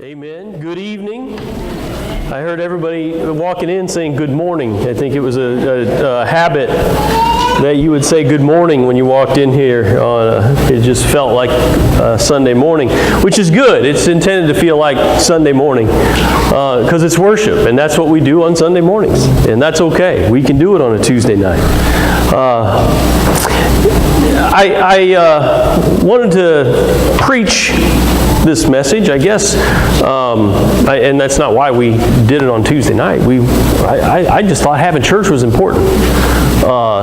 Amen. Good evening. I heard everybody walking in saying good morning. I think it was a habit that you would say good morning when you walked in here. It just felt like Sunday morning, which is good. It's intended to feel like Sunday morning because it's worship, and that's what we do on Sunday mornings, and that's okay. We can do it on a Tuesday night. I wanted to preach this message, I guess, and that's not why we did it on Tuesday night. I just thought having church was important.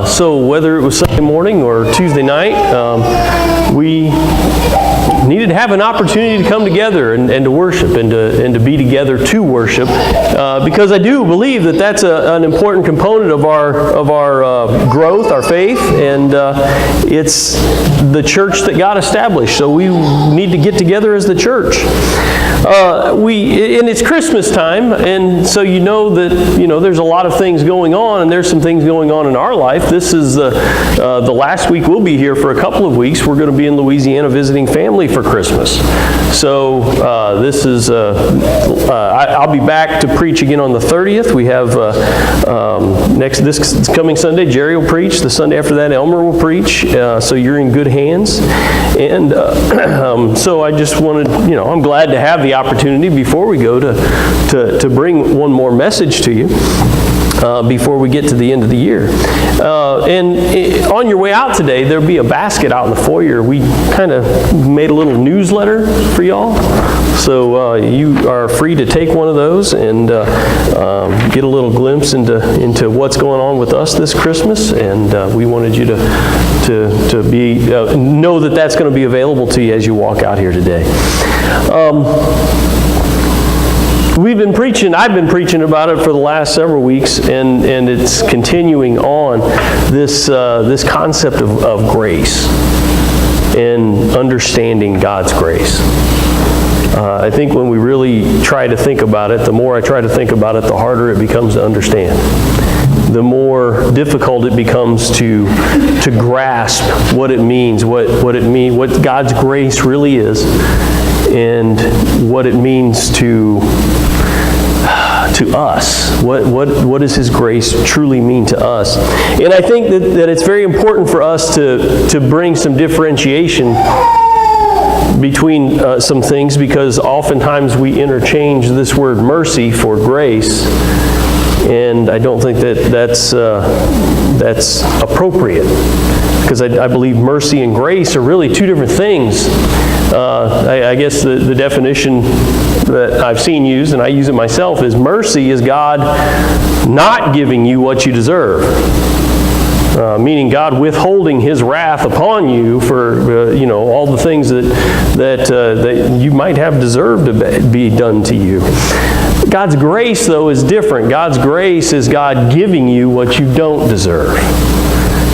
So whether it was Sunday morning or Tuesday night, we needed to have an opportunity to come together and to worship and to be together to worship, because I do believe that that's an important component of our growth, our faith, and it's the church that God established. So we need to get together as the church. And it's Christmas time, and so you know that there's a lot of things going on, and there's some things going on in our life. This is the last week we'll be here for a couple of weeks. We're going to be in Louisiana visiting family for Christmas. So this is I'll be back to preach again on the 30th. We have this coming Sunday, Jerry will preach. The Sunday after that, Elmer will preach. So you're in good hands. And so I just wanted, I'm glad to have the opportunity before we go to bring one more message to you before we get to the end of the year. And on your way out today, there'll be a basket out in the foyer. We kind of made a little newsletter for y'all. So you are free to take one of those and get a little glimpse into what's going on with us this Christmas. And we wanted you to be know that that's going to be available to you as you walk out here today. I've been preaching about it for the last several weeks, and it's continuing on this concept of grace and understanding God's grace. I think when we really try to think about it, the more I try to think about it, the harder it becomes to understand. The more difficult it becomes to grasp what it means, what God's grace really is, and what it means to us. What does His grace truly mean to us? And I think that it's very important for us to bring some differentiation between some things, because oftentimes we interchange this word mercy for grace, and I don't think that's appropriate, because I believe mercy and grace are really two different things. I guess the definition that I've seen used, and I use it myself, is mercy is God not giving you what you deserve. Meaning God withholding His wrath upon you for all the things that you might have deserved to be done to you. God's grace, though, is different. God's grace is God giving you what you don't deserve.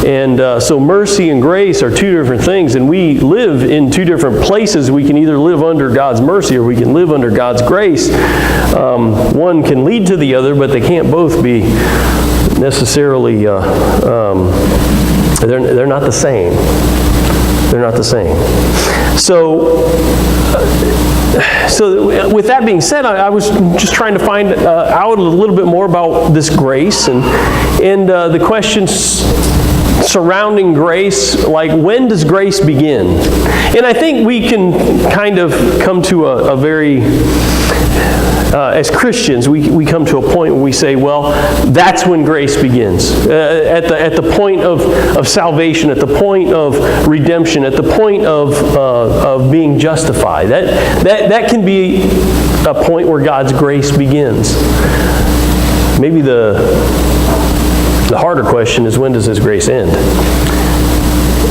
And so mercy and grace are two different things, and we live in two different places. We can either live under God's mercy or we can live under God's grace. One can lead to the other, but they can't both be necessarily, they're not the same. They're not the same. So with that being said, I was just trying to find out a little bit more about this grace and the questions surrounding grace, like when does grace begin? And I think we can kind of come to a very, as Christians, we come to a point where we say, well, that's when grace begins. At the point of salvation, at the point of redemption, at the point of being justified. That can be a point where God's grace begins. Maybe the harder question is, when does His grace end?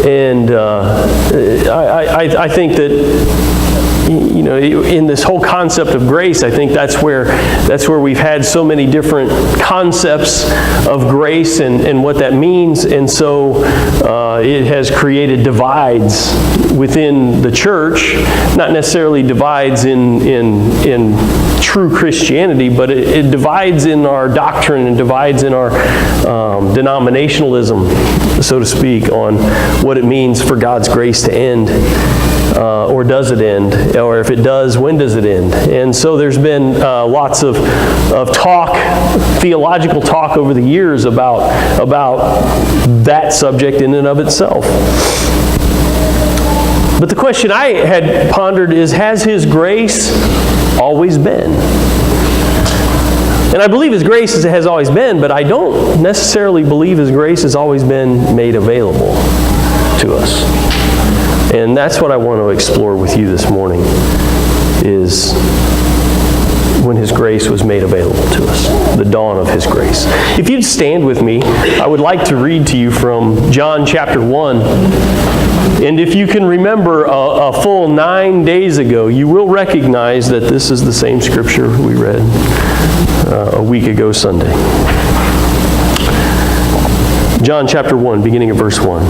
And I think that in this whole concept of grace, I think that's where we've had so many different concepts of grace and what that means, and so it has created divides within the church, not necessarily divides in true Christianity, but it divides in our doctrine and divides in our denominationalism, so to speak, on what it means for God's grace to end. Or does it end? Or if it does, when does it end? And so there's been lots of talk, theological talk over the years about that subject in and of itself. But the question I had pondered is, has His grace always been? And I believe His grace has always been, but I don't necessarily believe His grace has always been made available to us. And that's what I want to explore with you this morning, is when His grace was made available to us, the dawn of His grace. If you'd stand with me, I would like to read to you from John chapter 1. And if you can remember a full 9 days ago, you will recognize that this is the same scripture we read a week ago Sunday. John chapter 1, beginning of verse 1.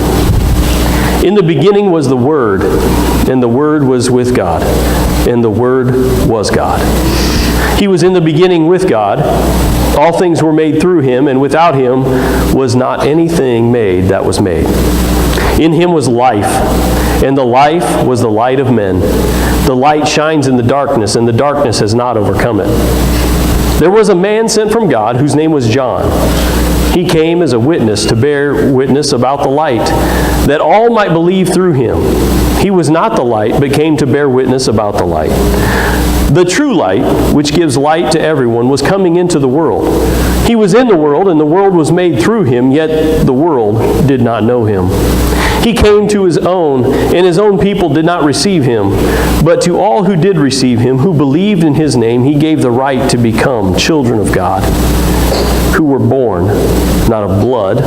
In the beginning was the Word, and the Word was with God, and the Word was God. He was in the beginning with God. All things were made through Him, and without Him was not anything made that was made. In Him was life, and the life was the light of men. The light shines in the darkness, and the darkness has not overcome it. There was a man sent from God whose name was John. He came as a witness to bear witness about the light, that all might believe through him. He was not the light, but came to bear witness about the light. The true light, which gives light to everyone, was coming into the world. He was in the world, and the world was made through him, yet the world did not know him. He came to his own, and his own people did not receive him. But to all who did receive him, who believed in his name, he gave the right to become children of God, who were born not of blood,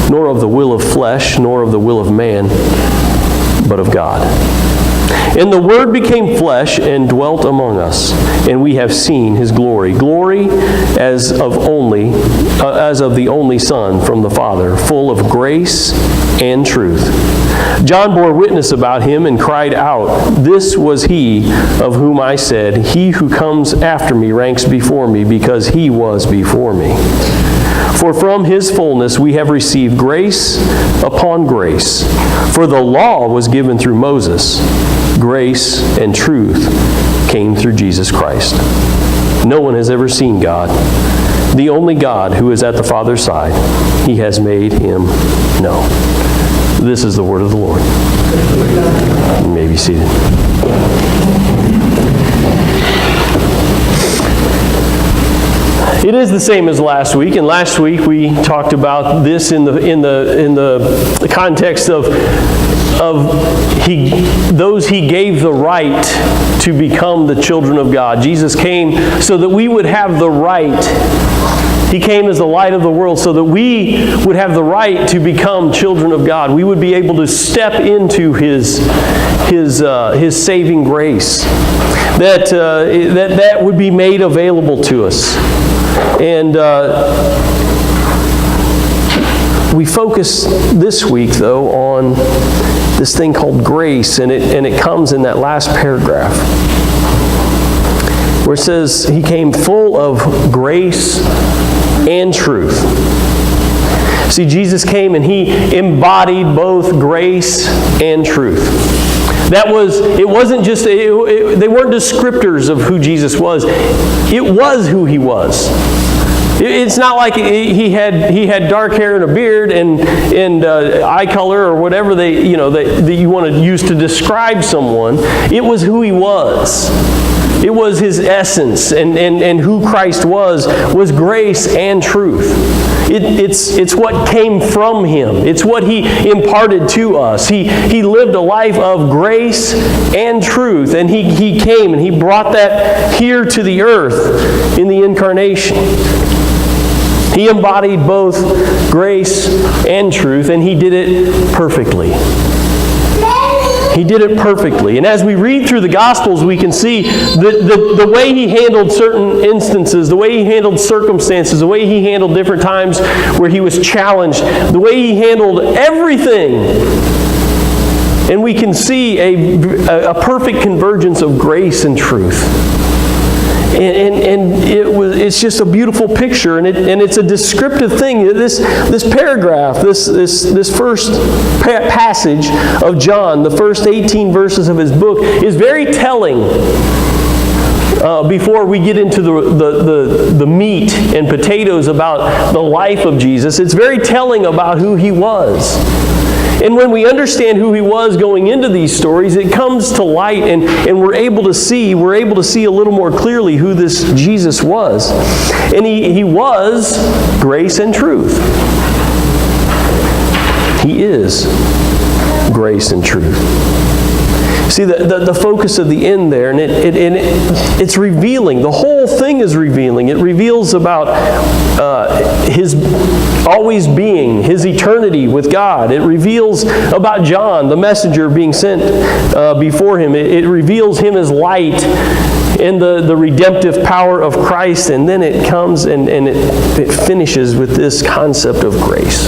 nor of the will of flesh, nor of the will of man, but of God. And the Word became flesh and dwelt among us, and we have seen His glory. Glory as of the only Son from the Father, full of grace and truth. John bore witness about Him and cried out, "This was He of whom I said, 'He who comes after me ranks before me, because He was before me.' For from His fullness we have received grace upon grace. For the law was given through Moses. Grace and truth came through Jesus Christ. No one has ever seen God. The only God who is at the Father's side, He has made Him known." This is the word of the Lord. You may be seated. It is the same as last week, and last week we talked about this in the context of those He gave the right to become the children of God. Jesus came so that we would have the right. He came as the light of the world so that we would have the right to become children of God. We would be able to step into His saving grace. That would be made available to us. And we focus this week, though, on this thing called grace, and it comes in that last paragraph, where it says He came full of grace and truth. See, Jesus came and He embodied both grace and truth. It wasn't just, they weren't descriptors of who Jesus was. It was who He was. It's not like he had dark hair and a beard and eye color or whatever that you want to use to describe someone. It was who He was. It was His essence, and who Christ was grace and truth. It's what came from Him. It's what He imparted to us. He lived a life of grace and truth, and He came and He brought that here to the earth in the incarnation. He embodied both grace and truth, and He did it perfectly. He did it perfectly. And as we read through the Gospels, we can see the way He handled certain instances, the way He handled circumstances, the way He handled different times where He was challenged, the way He handled everything. And we can see a perfect convergence of grace and truth. And it's just a beautiful picture, and it's a descriptive thing. This paragraph, this first passage of John, the first 18 verses of his book, is very telling. Before we get into the meat and potatoes about the life of Jesus, it's very telling about who he was. And when we understand who he was going into these stories, it comes to light, and we're able to see a little more clearly who this Jesus was. And he was grace and truth. He is grace and truth. See, the focus of the end there, and it's revealing. The whole thing is revealing. It reveals about his always being, his eternity with God. It reveals about John, the messenger being sent before him. It reveals him as light and the redemptive power of Christ. And then it comes and it finishes with this concept of grace.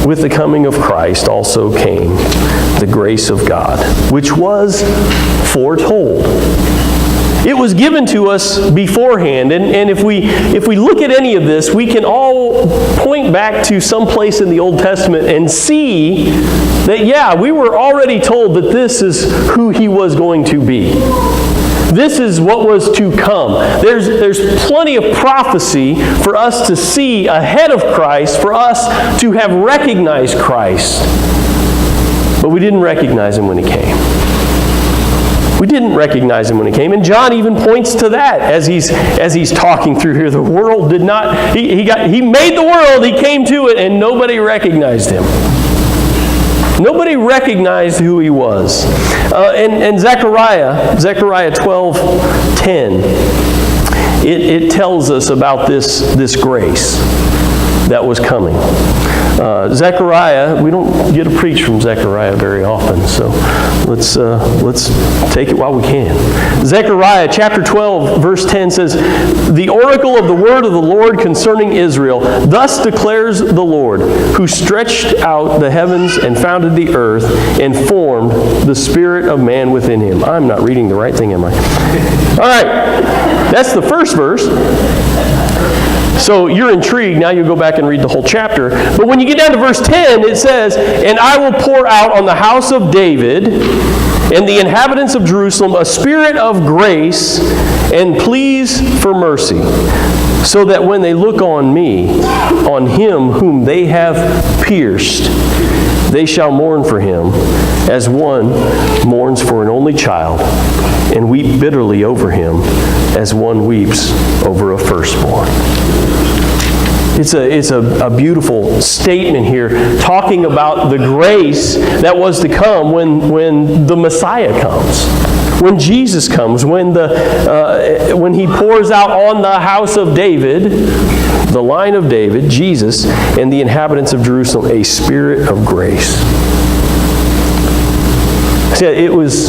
With the coming of Christ also came the grace of God, which was foretold. It was given to us beforehand, and if we look at any of this, we can all point back to some place in the Old Testament and see that, we were already told that this is who he was going to be. This is what was to come. There's plenty of prophecy for us to see ahead of Christ, for us to have recognized Christ. But we didn't recognize him when he came. We didn't recognize him when he came. And John even points to that as he's talking through here. The world did not, he made the world, he came to it, and nobody recognized him. Nobody recognized who he was. And Zechariah 12:10, it tells us about this grace that was coming. Zechariah, we don't get to preach from Zechariah very often, so let's take it while we can. Zechariah chapter 12, verse 10 says, "The oracle of the word of the Lord concerning Israel, thus declares the Lord, who stretched out the heavens and founded the earth and formed the spirit of man within him." I'm not reading the right thing, am I? All right, that's the first verse. So you're intrigued. Now you go back and read the whole chapter. But when you get down to verse 10, it says, "And I will pour out on the house of David and the inhabitants of Jerusalem a spirit of grace and pleas for mercy, so that when they look on me, on him whom they have pierced, they shall mourn for him as one mourns for an only child, and weep bitterly over him as one weeps over a firstborn." It's a beautiful statement here, talking about the grace that was to come when the Messiah comes, when Jesus comes, when he pours out on the house of David, the line of David, Jesus, and the inhabitants of Jerusalem, a spirit of grace. See, it was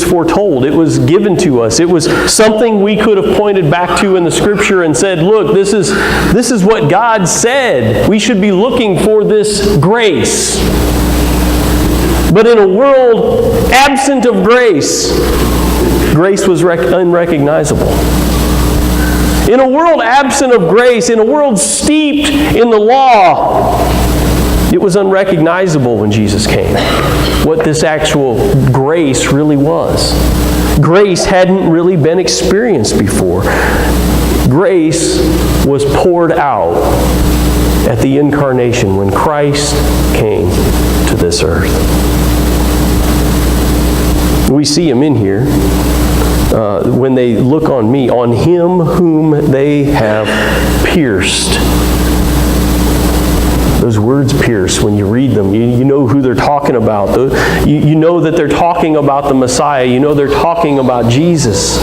foretold. It was given to us. It was something we could have pointed back to in the Scripture and said, look, this is what God said. We should be looking for this grace. But in a world absent of grace, grace was unrecognizable. In a world absent of grace, in a world steeped in the law, it was unrecognizable when Jesus came, what this actual grace really was. Grace hadn't really been experienced before. Grace was poured out at the incarnation when Christ came to this earth. We see him in here. When they look on me, on him whom they have pierced. Those words pierce, when you read them, you know who they're talking about. You know that they're talking about the Messiah. You know they're talking about Jesus,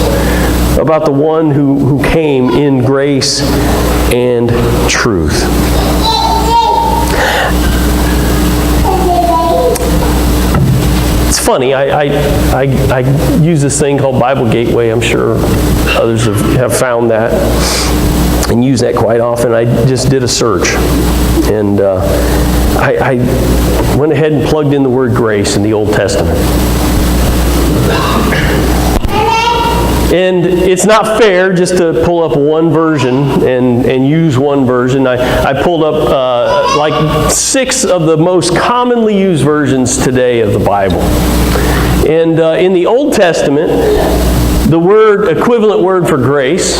about the one who came in grace and truth. It's funny, I use this thing called Bible Gateway. I'm sure others have found that and use that quite often. I just did a search, and I went ahead and plugged in the word grace in the Old Testament. And it's not fair just to pull up one version and use one version. I pulled up like 6 of the most commonly used versions today of the Bible. And in the Old Testament, the equivalent word for grace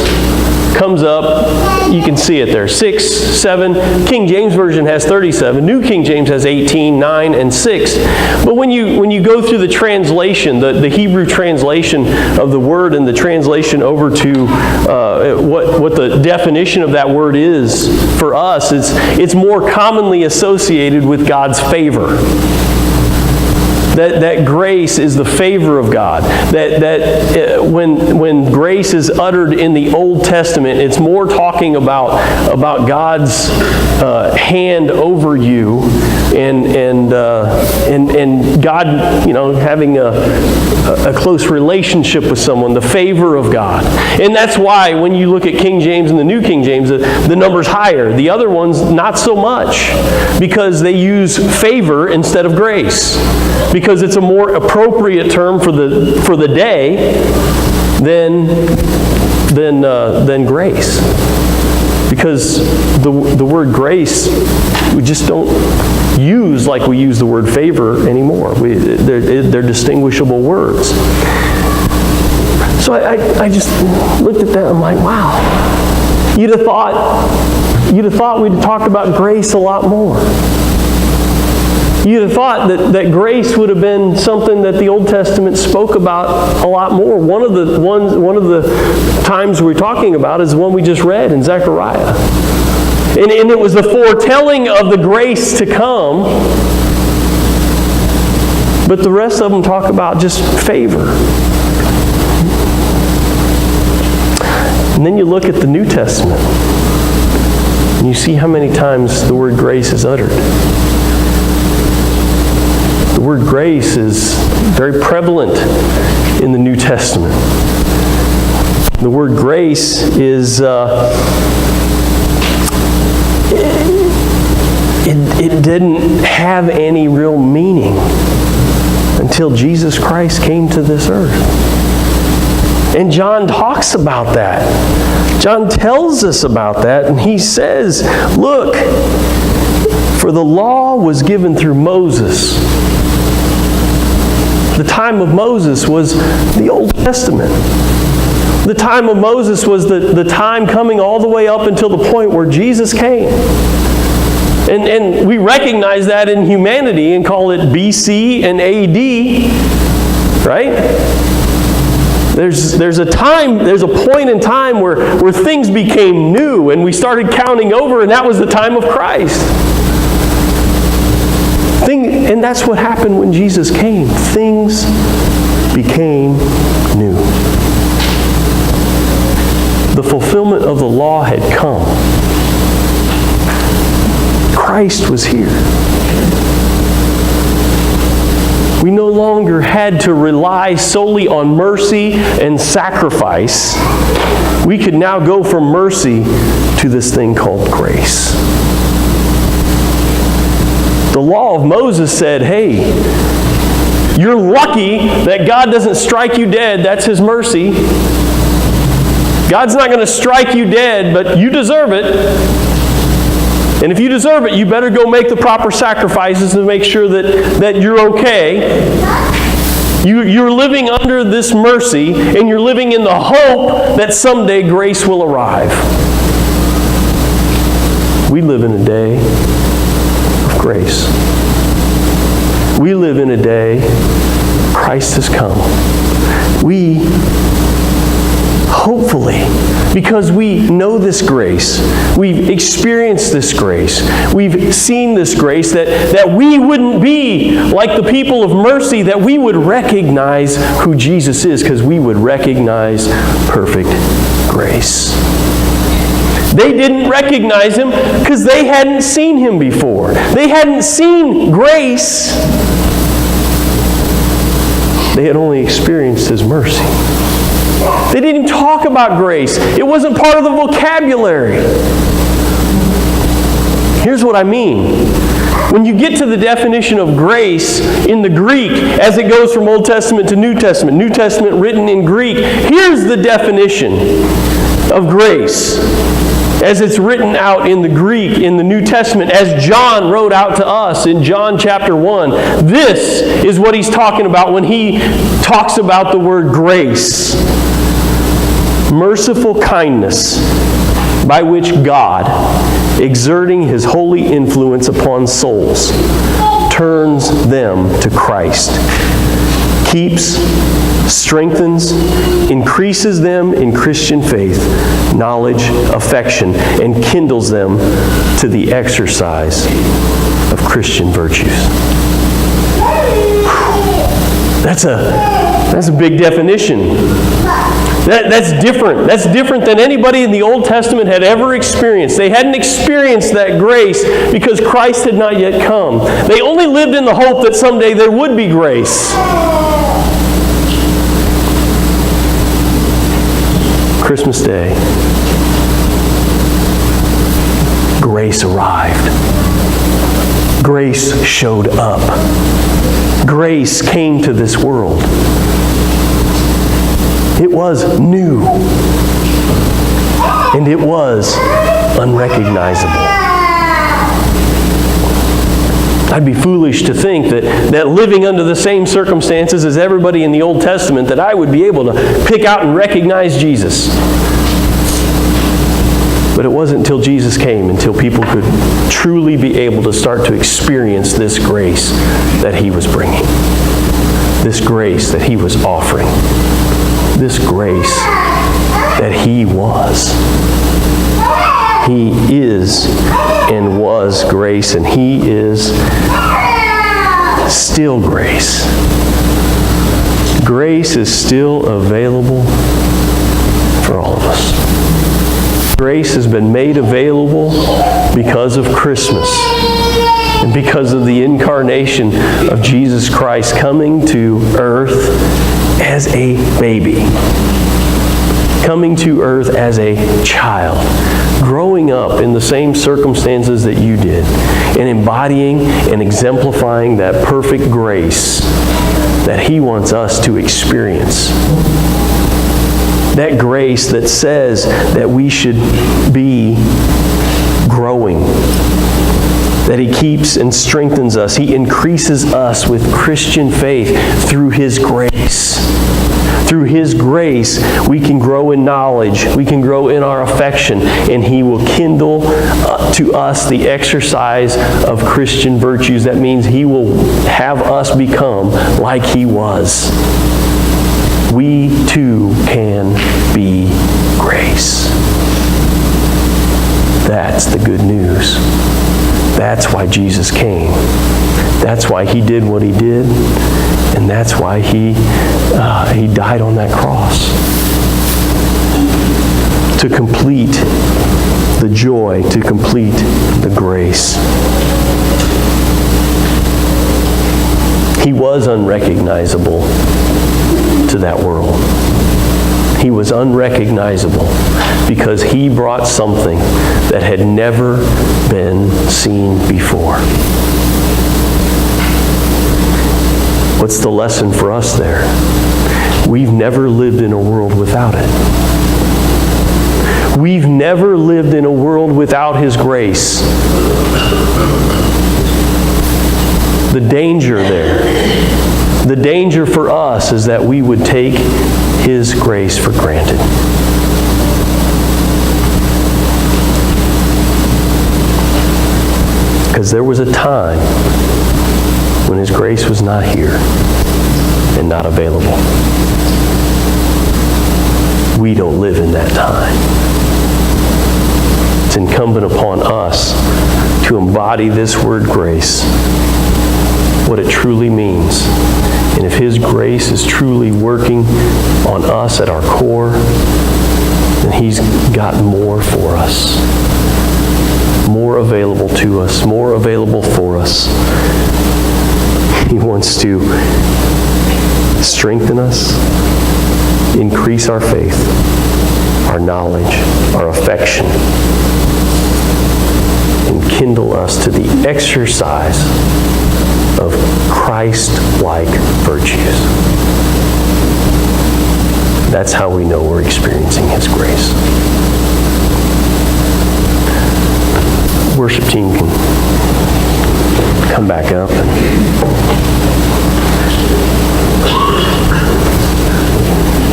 comes up, you can see it there, 6, 7. King James Version has 37. New King James has 18, 9, and 6. But when you go through the translation, the Hebrew translation of the word and the translation over to what the definition of that word is for us, it's more commonly associated with God's favor. That grace is the favor of God. That when grace is uttered in the Old Testament, it's more talking about God's hand over you and God, having a close relationship with someone, the favor of God. And that's why when you look at King James and the New King James, the number's higher. The other ones, not so much, because they use favor instead of grace. Because it's a more appropriate term for the day than grace. Because the word grace, we just don't use like we use the word favor anymore. They're distinguishable words. So I just looked at that and I'm like, wow. You'd have thought we'd talked about grace a lot more. You'd have thought that grace would have been something that the Old Testament spoke about a lot more. One of the times we're talking about is the one we just read in Zechariah. And it was the foretelling of the grace to come. But the rest of them talk about just favor. And then you look at the New Testament, and you see how many times the word grace is uttered. The word grace is very prevalent in the New Testament. The word grace is, it didn't have any real meaning until Jesus Christ came to this earth. And John talks about that. John tells us about that, and he says, look, for the law was given through Moses. The time of Moses was the Old Testament. The time of Moses was the time coming all the way up until the point where Jesus came. And we recognize that in humanity and call it BC and AD, right? There's a point in time where things became new and we started counting over, and that was the time of Christ. And that's what happened when Jesus came. Things became new. The fulfillment of the law had come. Christ was here. We no longer had to rely solely on mercy and sacrifice. We could now go from mercy to this thing called grace. The law of Moses said, hey, you're lucky that God doesn't strike you dead. That's His mercy. God's not going to strike you dead, but you deserve it. And if you deserve it, you better go make the proper sacrifices to make sure that you're okay. You're living under this mercy, and you're living in the hope that someday grace will arrive. We live in a day of grace. We live in a day Christ has come. We hopefully, because we know this grace, we've experienced this grace, we've seen this grace, that we wouldn't be like the people of mercy, that we would recognize who Jesus is, because we would recognize perfect grace. They didn't recognize Him because they hadn't seen Him before. They hadn't seen grace. They had only experienced His mercy. They didn't talk about grace. It wasn't part of the vocabulary. Here's what I mean. When you get to the definition of grace in the Greek, as it goes from Old Testament to New Testament written in Greek, here's the definition of grace as it's written out in the Greek in the New Testament, as John wrote out to us in John chapter 1. This is what he's talking about when he talks about the word grace. Merciful kindness by which God, exerting His holy influence upon souls, turns them to Christ, keeps, strengthens, increases them in Christian faith, knowledge, affection, and kindles them to the exercise of Christian virtues. That's a big definition. That's different. That's different than anybody in the Old Testament had ever experienced. They hadn't experienced that grace because Christ had not yet come. They only lived in the hope that someday there would be grace. Christmas Day, grace arrived. Grace showed up. Grace came to this world. It was new. And it was unrecognizable. I'd be foolish to think that living under the same circumstances as everybody in the Old Testament, that I would be able to pick out and recognize Jesus. But it wasn't until Jesus came, until people could truly be able to start to experience this grace that He was bringing. This grace that He was offering. This grace that He was. He is and was grace, and He is still grace. Grace is still available for all of us. Grace has been made available because of Christmas and because of the incarnation of Jesus Christ coming to earth as a baby, coming to earth as a child, growing up in the same circumstances that you did, and embodying and exemplifying that perfect grace that He wants us to experience. That grace that says that we should be growing, that He keeps and strengthens us. He increases us with Christian faith through His grace. Through His grace, we can grow in knowledge, we can grow in our affection, and He will kindle to us the exercise of Christian virtues. That means He will have us become like He was. We too can be grace. That's the good news. That's why Jesus came. That's why He did what He did. And that's why He died on that cross. To complete the joy, to complete the grace. He was unrecognizable to that world. He was unrecognizable because He brought something that had never been seen before. What's the lesson for us there? We've never lived in a world without it. We've never lived in a world without His grace. The danger there, the danger for us is that we would take His grace for granted. Because there was a time when His grace was not here and not available. We don't live in that time. It's incumbent upon us to embody this word grace, what it truly means. And if His grace is truly working on us at our core, then He's got more for us. More available to us, more available for us. He wants to strengthen us, increase our faith, our knowledge, our affection, and kindle us to the exercise of Christ-like virtues. That's how we know we're experiencing His grace. Worship team can come back up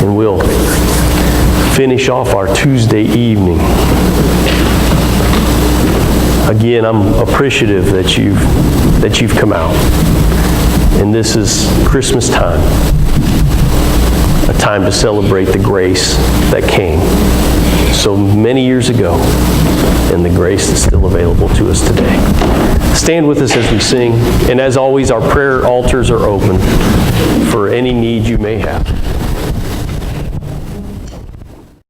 and we'll finish off our Tuesday evening. Again, I'm appreciative that you've come out. And this is Christmas time, a time to celebrate the grace that came so many years ago and the grace that's still available to us today. Stand with us as we sing, and as always, our prayer altars are open for any need you may have.